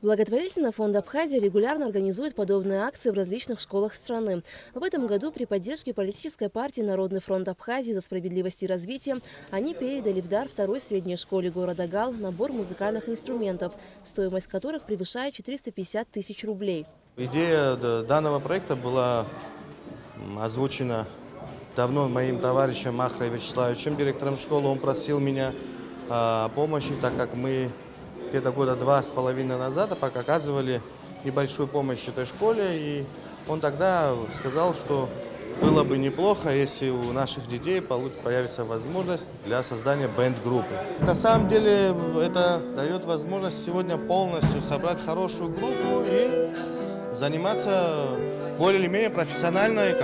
Благотворительный фонд Абхазии регулярно организует подобные акции в различных школах страны. В этом году при поддержке политической партии «Народный фронт Абхазии за справедливость и развитие» они передали в дар второй средней школе города Гал набор музыкальных инструментов, стоимость которых превышает 450 тысяч рублей. Идея данного проекта была озвучена давно моим товарищем Махрой Вячеславовичем, директором школы. Он просил меня о помощи, так как мы где-то года 2,5 назад оказывали небольшую помощь этой школе. И он тогда сказал, что было бы неплохо, если у наших детей появится возможность для создания бэнд-группы. На самом деле это дает возможность сегодня полностью собрать хорошую группу и заниматься более или менее профессиональной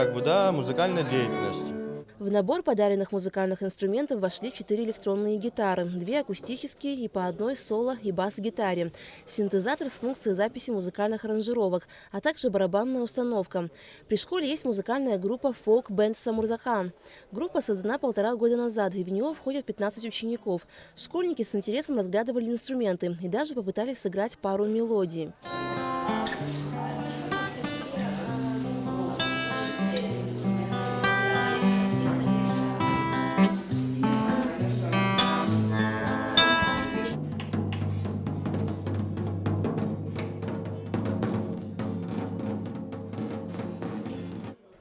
музыкальной деятельностью. В набор подаренных музыкальных инструментов вошли 4 электронные гитары, 2 акустические и по одной соло и бас-гитаре, синтезатор с функцией записи музыкальных аранжировок, а также барабанная установка. При школе есть музыкальная группа «Фолк-бенд Самурзакан». Группа создана 1,5 года назад, и в нее входят 15 учеников. Школьники с интересом разглядывали инструменты и даже попытались сыграть пару мелодий.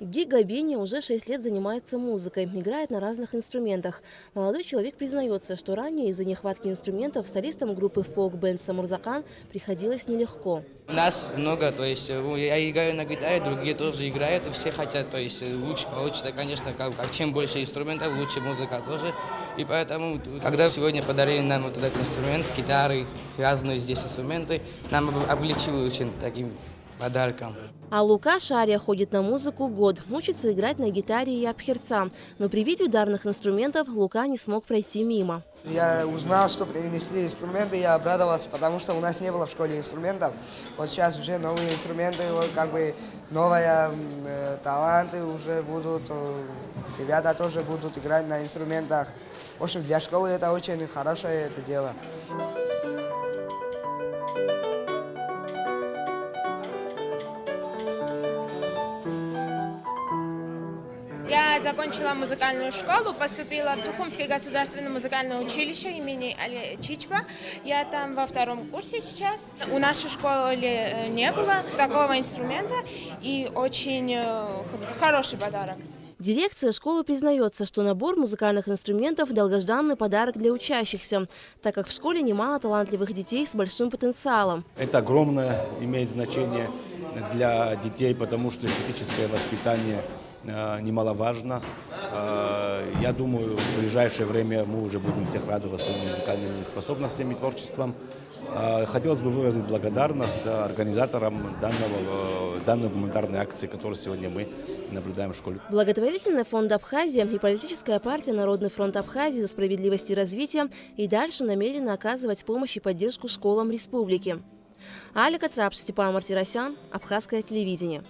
Гига Бени уже 6 лет занимается музыкой, играет на разных инструментах. Молодой человек признается, что ранее из-за нехватки инструментов солистам группы «Фолк-бенд Самурзакан» приходилось нелегко. Нас много, то есть я играю на гитаре, другие тоже играют, и все хотят, то есть лучше получится, конечно, чем больше инструментов, лучше музыка тоже. И поэтому, когда сегодня подарили нам вот этот инструмент, гитары, разные здесь инструменты, нам облегчили очень таким подарком. А Лука Шария ходит на музыку год, учится играть на гитаре и абхерца. Но при виде ударных инструментов Лука не смог пройти мимо. Я узнал, что принесли инструменты, я обрадовался, потому что у нас не было в школе инструментов. Вот сейчас уже новые инструменты, новые таланты уже будут, ребята тоже будут играть на инструментах. В общем, для школы это очень хорошее дело. Я закончила музыкальную школу, поступила в Сухумское государственное музыкальное училище имени Али Чичпа. Я там во 2-м курсе сейчас. У нашей школы не было такого инструмента и очень хороший подарок. Дирекция школы признается, что набор музыкальных инструментов – долгожданный подарок для учащихся, так как в школе немало талантливых детей с большим потенциалом. Это огромное имеет значение для детей, потому что эстетическое воспитание немаловажно. Я думаю, в ближайшее время мы уже будем всех радовать своими музыкальными способностями и творчеством. Хотелось бы выразить благодарность организаторам данной гуманитарной акции, которую сегодня мы наблюдаем в школе. Благотворительный фонд Абхазии и политическая партия «Народный фронт Абхазии за справедливость и развитие» и дальше намерены оказывать помощь и поддержку школам республики. Алика Трапш, Степан Мартиросян, Абхазское телевидение.